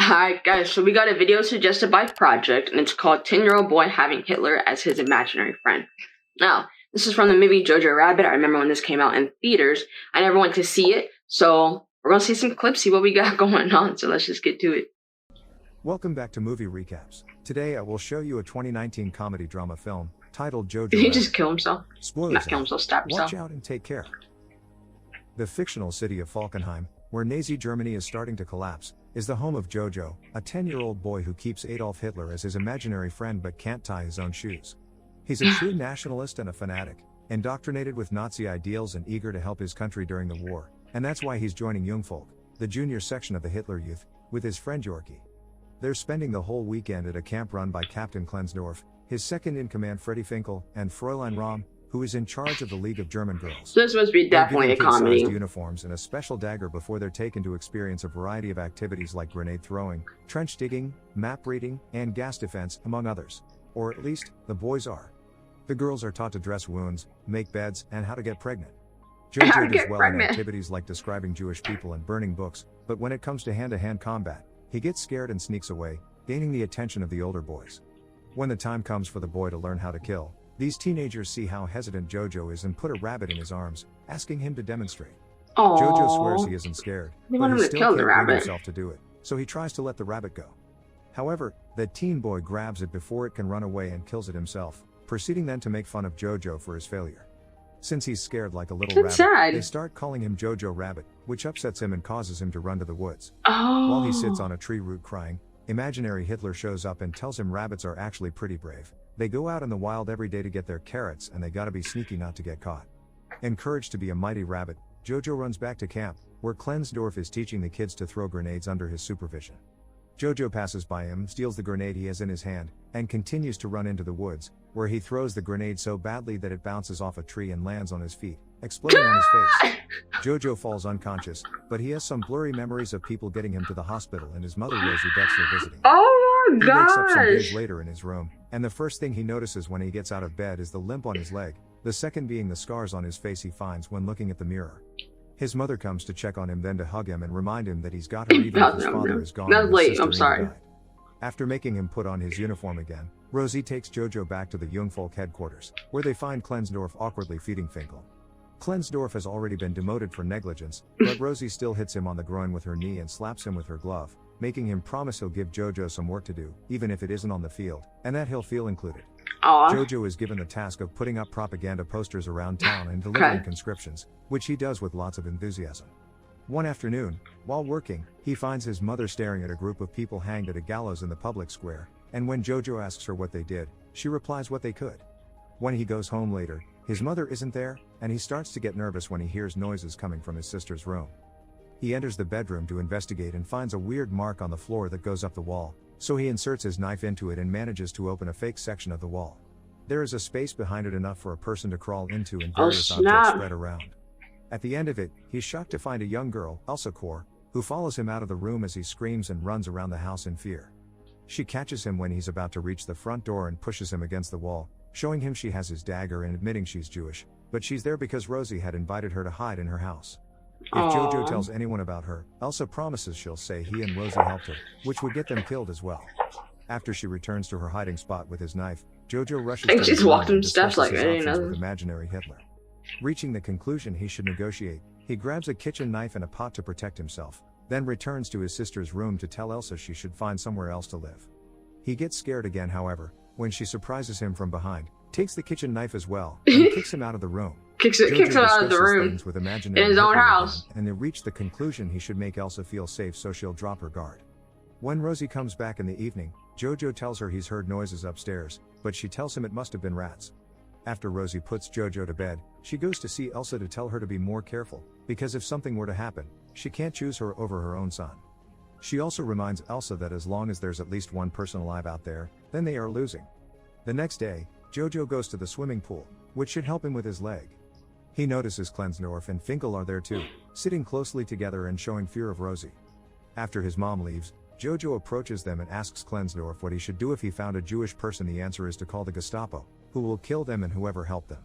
Alright guys, so we got a video suggested by Project, and it's called 10-Year-Old Boy Having Hitler as His Imaginary Friend. Now, this is from the movie Jojo Rabbit. I remember when this came out in theaters. I never went to see it, so we're going to see some clips, see what we got going on, so let's just get to it. Welcome back to Movie Recaps. Today I will show you a 2019 comedy drama film titled Jojo Did he Rabbit. just kill himself? Spoilers. Not kill himself, stab himself. Watch out and take care. The fictional city of Falkenheim, where Nazi Germany is starting to collapse, is the home of Jojo, a 10-year-old boy who keeps Adolf Hitler as his imaginary friend but can't tie his own shoes. He's a true nationalist and a fanatic, indoctrinated with Nazi ideals and eager to help his country during the war, and that's why he's joining Jungvolk, the junior section of the Hitler Youth, with his friend Yorkie. They're spending the whole weekend at a camp run by Captain Klensdorf, his second-in-command Freddie Finkel, and Fräulein Rahm, who is in charge of the League of German Girls. This must be definitely a comedy. Uniforms and a special dagger before they're taken to experience a variety of activities like grenade throwing, trench digging, map reading, and gas defense, among others. Or at least, the boys are. The girls are taught to dress wounds, make beds, and how to get pregnant. Jojo does well in activities like describing Jewish people and burning books, but when it comes to hand-to-hand combat, he gets scared and sneaks away, gaining the attention of the older boys. When the time comes for the boy to learn how to kill, these teenagers see how hesitant Jojo is and put a rabbit in his arms, asking him to demonstrate. Aww. Jojo swears he isn't scared, but he still can't bring himself to do it, so he tries to let the rabbit go. However, the teen boy grabs it before it can run away and kills it himself, proceeding then to make fun of Jojo for his failure. Since he's scared like a little rabbit, they start calling him Jojo Rabbit, which upsets him and causes him to run to the woods. While he sits on a tree root crying, imaginary Hitler shows up and tells him rabbits are actually pretty brave. They go out in the wild every day to get their carrots, and they gotta be sneaky not to get caught. Encouraged to be a mighty rabbit, Jojo runs back to camp, where Klensdorf is teaching the kids to throw grenades under his supervision. Jojo passes by him, steals the grenade he has in his hand, and continues to run into the woods, where he throws the grenade so badly that it bounces off a tree and lands on his feet, exploding on his face. Jojo falls unconscious, but he has some blurry memories of people getting him to the hospital and his mother Rosie Betzler visiting. Oh my gosh! He wakes up some days later in his room, and the first thing he notices when he gets out of bed is the limp on his leg, the second being the scars on his face he finds when looking at the mirror. His mother comes to check on him, then to hug him and remind him that he's got her even if his father is gone. That's late, I'm sorry. After making him put on his uniform again, Rosie takes Jojo back to the Jungvolk headquarters, where they find Klensdorf awkwardly feeding Finkel. Klensdorf has already been demoted for negligence, but Rosie still hits him on the groin with her knee and slaps him with her glove, making him promise he'll give Jojo some work to do, even if it isn't on the field, and that he'll feel included. Jojo is given the task of putting up propaganda posters around town and delivering conscriptions, which he does with lots of enthusiasm. One afternoon, while working, he finds his mother staring at a group of people hanged at a gallows in the public square, and when Jojo asks her what they did, she replies what they could. When he goes home later, his mother isn't there, and he starts to get nervous when he hears noises coming from his sister's room. He enters the bedroom to investigate and finds a weird mark on the floor that goes up the wall, so he inserts his knife into it and manages to open a fake section of the wall. There is a space behind it enough for a person to crawl into and various objects spread around. At the end of it, he's shocked to find a young girl, Elsa, who follows him out of the room as he screams and runs around the house in fear. She catches him when he's about to reach the front door and pushes him against the wall, showing him she has his dagger and admitting she's Jewish, but she's there because Rosie had invited her to hide in her house. If Jojo tells anyone about her, Elsa promises she'll say he and Rosie helped her, which would get them killed as well. After she returns to her hiding spot with his knife, Jojo rushes to just walked him steps like with imaginary Hitler. Reaching the conclusion he should negotiate, he grabs a kitchen knife and a pot to protect himself, then returns to his sister's room to tell Elsa she should find somewhere else to live. He gets scared again, however, when she surprises him from behind, takes the kitchen knife as well, and kicks him out of the room. Kicks him out of the room with in his own house. Again, and they reach the conclusion he should make Elsa feel safe so she'll drop her guard. When Rosie comes back in the evening, Jojo tells her he's heard noises upstairs, but she tells him it must have been rats. After Rosie puts Jojo to bed, she goes to see Elsa to tell her to be more careful, because if something were to happen, she can't choose her over her own son. She also reminds Elsa that as long as there's at least one person alive out there, then they are losing. The next day, Jojo goes to the swimming pool, which should help him with his leg. He notices Klensdorf and Finkel are there too, sitting closely together and showing fear of Rosie. After his mom leaves, Jojo approaches them and asks Klensdorf what he should do if he found a Jewish person. The answer is to call the Gestapo, who will kill them and whoever helped them.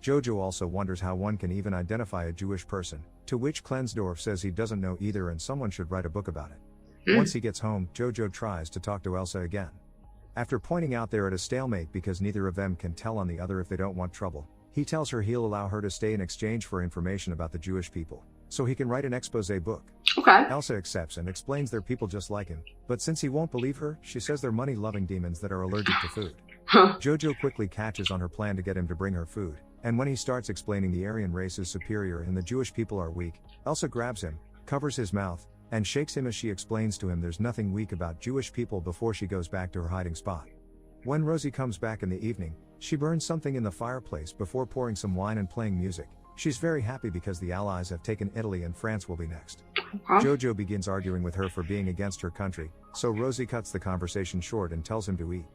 Jojo also wonders how one can even identify a Jewish person, to which Klensdorf says he doesn't know either and someone should write a book about it. Once he gets home, Jojo tries to talk to Elsa again. After pointing out they're at a stalemate because neither of them can tell on the other if they don't want trouble, he tells her he'll allow her to stay in exchange for information about the Jewish people, so he can write an expose book. Okay. Elsa accepts and explains they're people just like him, but since he won't believe her, she says they're money-loving demons that are allergic to food. Jojo quickly catches on her plan to get him to bring her food, and when he starts explaining the Aryan race is superior and the Jewish people are weak, Elsa grabs him, covers his mouth, and shakes him as she explains to him there's nothing weak about Jewish people before she goes back to her hiding spot. When Rosie comes back in the evening, she burns something in the fireplace before pouring some wine and playing music. She's very happy because the Allies have taken Italy and France will be next. Jojo begins arguing with her for being against her country, so Rosie cuts the conversation short and tells him to eat.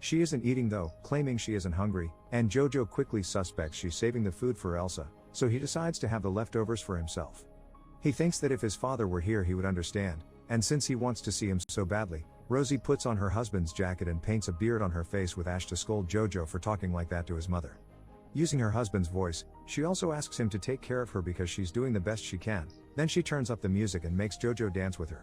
She isn't eating though, claiming she isn't hungry, and Jojo quickly suspects she's saving the food for Elsa, so he decides to have the leftovers for himself. He thinks that if his father were here he would understand, and since he wants to see him so badly, Rosie puts on her husband's jacket and paints a beard on her face with ash to scold Jojo for talking like that to his mother. Using her husband's voice, she also asks him to take care of her because she's doing the best she can. Then she turns up the music and makes Jojo dance with her.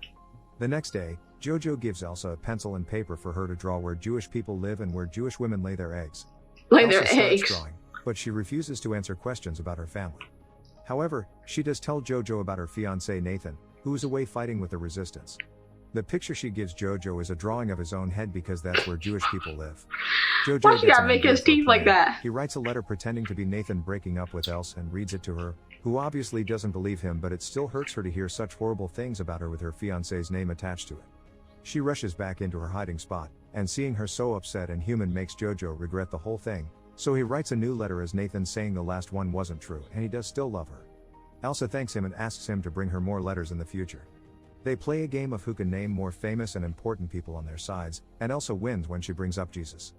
The next day, Jojo gives Elsa a pencil and paper for her to draw where Jewish people live and where Jewish women lay their eggs. Elsa starts eggs. Drawing, but she refuses to answer questions about her family. However, she does tell Jojo about her fiancé Nathan, who is away fighting with the resistance. The picture she gives Jojo is a drawing of his own head because that's where Jewish people live. Jojo Why she gets gotta an make idea his for a teeth like plan. that? He writes a letter pretending to be Nathan breaking up with Elsa and reads it to her, who obviously doesn't believe him, but it still hurts her to hear such horrible things about her with her fiancé's name attached to it. She rushes back into her hiding spot, and seeing her so upset and human makes Jojo regret the whole thing, so he writes a new letter as Nathan saying the last one wasn't true and he does still love her. Elsa thanks him and asks him to bring her more letters in the future. They play a game of who can name more famous and important people on their sides, and Elsa wins when she brings up Jesus.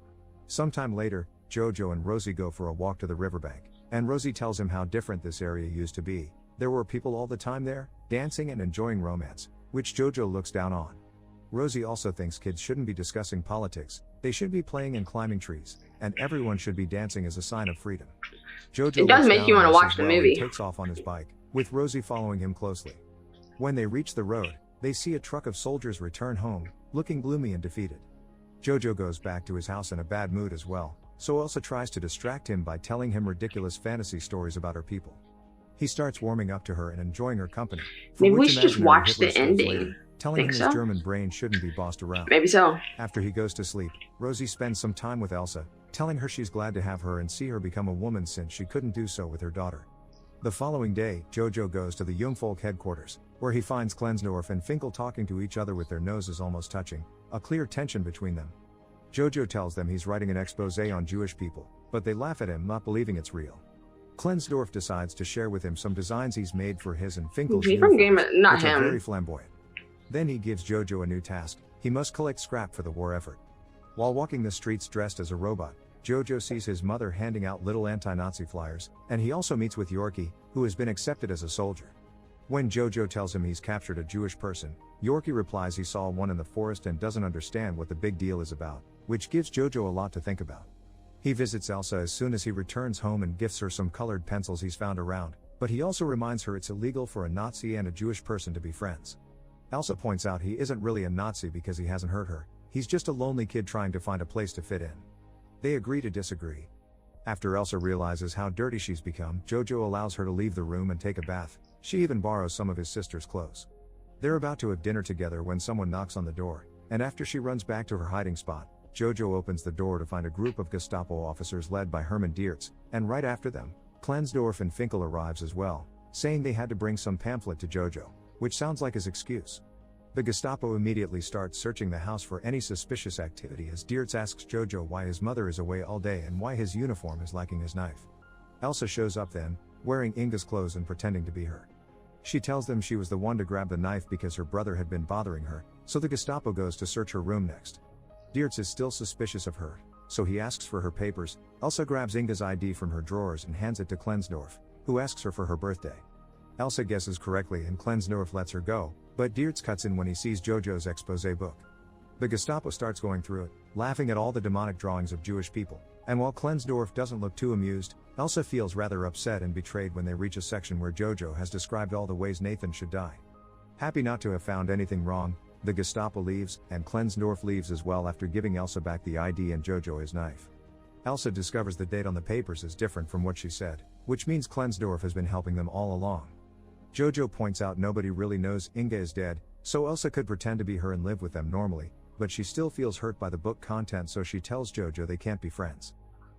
Sometime later, Jojo and Rosie go for a walk to the riverbank, and Rosie tells him how different this area used to be. There were people all the time there, dancing and enjoying romance, which Jojo looks down on. Rosie also thinks kids shouldn't be discussing politics, they should be playing and climbing trees, and everyone should be dancing as a sign of freedom. Jojo It does looks make down you on wanna this watch as the well and movie. takes off on his bike, with Rosie following him closely. When they reach the road, they see a truck of soldiers return home, looking gloomy and defeated. Jojo goes back to his house in a bad mood as well, so Elsa tries to distract him by telling him ridiculous fantasy stories about her people. He starts warming up to her and enjoying her company. for Maybe we which should just imaginary watch Hitler the scolds ending. later, telling Think him so? his German brain shouldn't be bossed around. Maybe so. After he goes to sleep, Rosie spends some time with Elsa, telling her she's glad to have her and see her become a woman since she couldn't do so with her daughter. The following day, Jojo goes to the Jungvolk headquarters, where he finds Klensdorf and Finkel talking to each other with their noses almost touching, a clear tension between them. Jojo tells them he's writing an expose on Jewish people, but they laugh at him, not believing it's real. Klensdorf decides to share with him some designs he's made for his and Finkel's He from Game uniforms, of, not which are him. very flamboyant. Then he gives Jojo a new task: he must collect scrap for the war effort. While walking the streets dressed as a robot, Jojo sees his mother handing out little anti-Nazi flyers, and he also meets with Yorkie, who has been accepted as a soldier. When Jojo tells him he's captured a Jewish person, Yorkie replies he saw one in the forest and doesn't understand what the big deal is about, which gives Jojo a lot to think about. He visits Elsa as soon as he returns home and gifts her some colored pencils he's found around, but he also reminds her it's illegal for a Nazi and a Jewish person to be friends. Elsa points out he isn't really a Nazi because he hasn't hurt her, he's just a lonely kid trying to find a place to fit in. They agree to disagree. After Elsa realizes how dirty she's become, Jojo allows her to leave the room and take a bath. She even borrows some of his sister's clothes. They're about to have dinner together when someone knocks on the door, and after she runs back to her hiding spot, Jojo opens the door to find a group of Gestapo officers led by Hermann Diertz, and right after them, Klensdorf and Finkel arrives as well, saying they had to bring some pamphlet to Jojo, which sounds like his excuse. The Gestapo immediately starts searching the house for any suspicious activity as Diertz asks Jojo why his mother is away all day and why his uniform is lacking his knife. Elsa shows up then, wearing Inga's clothes and pretending to be her. She tells them she was the one to grab the knife because her brother had been bothering her, so the Gestapo goes to search her room next. Diertz is still suspicious of her, so he asks for her papers. Elsa grabs Inga's ID from her drawers and hands it to Klensdorf, who asks her for her birthday. Elsa guesses correctly and Klensdorf lets her go, but Diertz cuts in when he sees Jojo's expose book. The Gestapo starts going through it, laughing at all the demonic drawings of Jewish people, and while Klensdorf doesn't look too amused, Elsa feels rather upset and betrayed when they reach a section where Jojo has described all the ways Nathan should die. Happy not to have found anything wrong, The Gestapo leaves, and Klensdorf leaves as well after giving Elsa back the ID and Jojo his knife. Elsa discovers the date on the papers is different from what she said, which means Klensdorf has been helping them all along. Jojo points out nobody really knows Inga is dead, so Elsa could pretend to be her and live with them normally, but she still feels hurt by the book content, so she tells Jojo they can't be friends.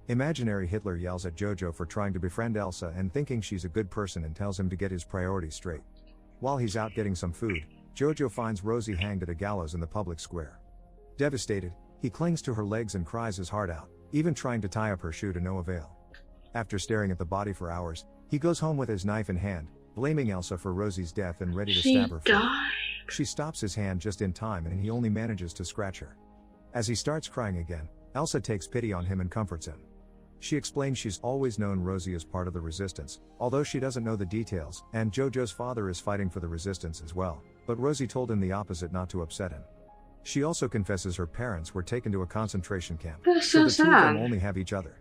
Imaginary Hitler yells at Jojo for trying to befriend Elsa and thinking she's a good person and tells him to get his priorities straight. While he's out getting some food, Jojo finds Rosie hanged at a gallows in the public square. Devastated, he clings to her legs and cries his heart out, even trying to tie up her shoe to no avail. After staring at the body for hours, he goes home with his knife in hand, blaming Elsa for Rosie's death and ready to stab her. She stops his hand just in time and he only manages to scratch her. As he starts crying again, Elsa takes pity on him and comforts him. She explains she's always known Rosie as part of the resistance, although she doesn't know the details, and Jojo's father is fighting for the resistance as well, but Rosie told him the opposite not to upset him. She also confesses her parents were taken to a concentration camp, That's so the so two of sad. them only have each other.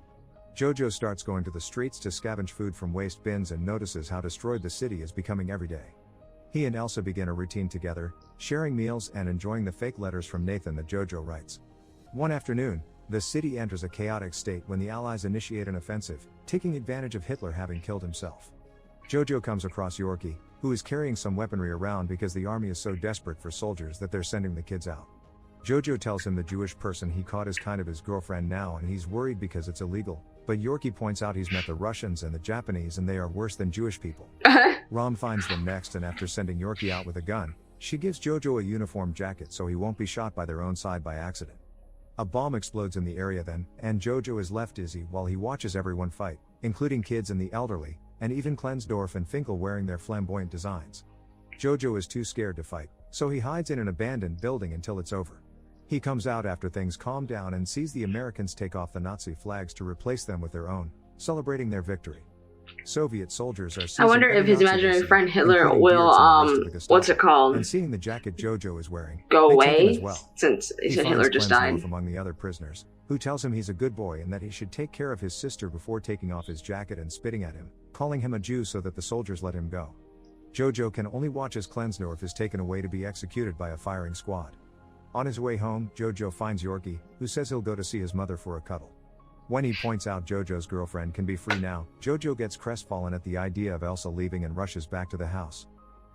Jojo starts going to the streets to scavenge food from waste bins and notices how destroyed the city is becoming every day. He and Elsa begin a routine together, sharing meals and enjoying the fake letters from Nathan that Jojo writes. One afternoon, the city enters a chaotic state when the Allies initiate an offensive, taking advantage of Hitler having killed himself. Jojo comes across Yorkie, who is carrying some weaponry around because the army is so desperate for soldiers that they're sending the kids out. Jojo tells him the Jewish person he caught is kind of his girlfriend now and he's worried because it's illegal, but Yorkie points out he's met the Russians and the Japanese and they are worse than Jewish people. Rom finds them next, and after sending Yorkie out with a gun, she gives Jojo a uniform jacket so he won't be shot by their own side by accident. A bomb explodes in the area then, and Jojo is left dizzy while he watches everyone fight, including kids and the elderly, and even Klensdorf and Finkel wearing their flamboyant designs. Jojo is too scared to fight, so he hides in an abandoned building until it's over. He comes out after things calm down and sees the Americans take off the Nazi flags to replace them with their own, celebrating their victory. Soviet soldiers are I wonder if his imaginary friend Hitler will, what's it called? And seeing the jacket Jojo is wearing, Go they take him away, as well. since he said finds Hitler just Klensdorf died. among the other prisoners, who tells him he's a good boy and that he should take care of his sister before taking off his jacket and spitting at him, calling him a Jew so that the soldiers let him go. Jojo can only watch as Klensdorf is taken away to be executed by a firing squad. On his way home, Jojo finds Yorkie, who says he'll go to see his mother for a cuddle. When he points out Jojo's girlfriend can be free now, Jojo gets crestfallen at the idea of Elsa leaving and rushes back to the house.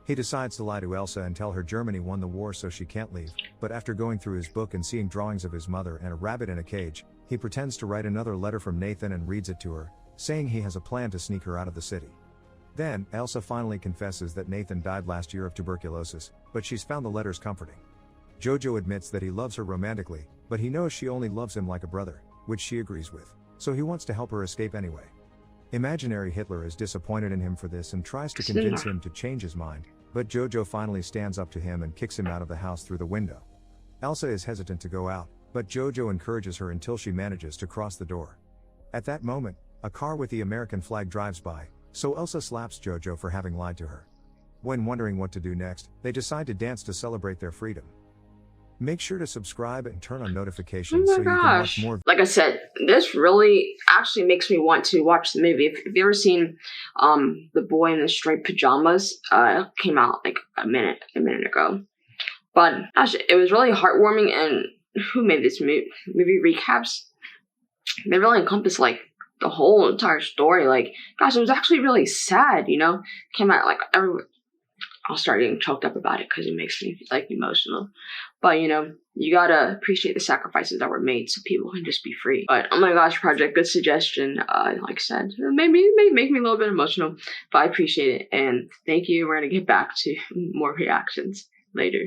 He decides to lie to Elsa and tell her Germany won the war so she can't leave, but after going through his book and seeing drawings of his mother and a rabbit in a cage, he pretends to write another letter from Nathan and reads it to her, saying he has a plan to sneak her out of the city. Then, Elsa finally confesses that Nathan died last year of tuberculosis, but she's found the letters comforting. Jojo admits that he loves her romantically, but he knows she only loves him like a brother, which she agrees with, so he wants to help her escape anyway. Imaginary Hitler is disappointed in him for this and tries to convince him to change his mind, but Jojo finally stands up to him and kicks him out of the house through the window. Elsa is hesitant to go out, but Jojo encourages her until she manages to cross the door. At that moment, a car with the American flag drives by, so Elsa slaps Jojo for having lied to her. When wondering what to do next, they decide to dance to celebrate their freedom. Make sure to subscribe and turn on notifications so you can watch more. Like I said, this really actually makes me want to watch the movie. If you've ever seen The Boy in the Striped Pajamas, it came out like a minute ago. But actually, it was really heartwarming, and who made this movie recaps? They really encompass like the whole entire story. Like, gosh, it was actually really sad, you know? Came out like I'll start getting choked up about it because it makes me like emotional. But you know, you gotta appreciate the sacrifices that were made so people can just be free. But oh my gosh, Project, good suggestion. Like I said, it may make me a little bit emotional, but I appreciate it. And thank you. We're gonna get back to more reactions later.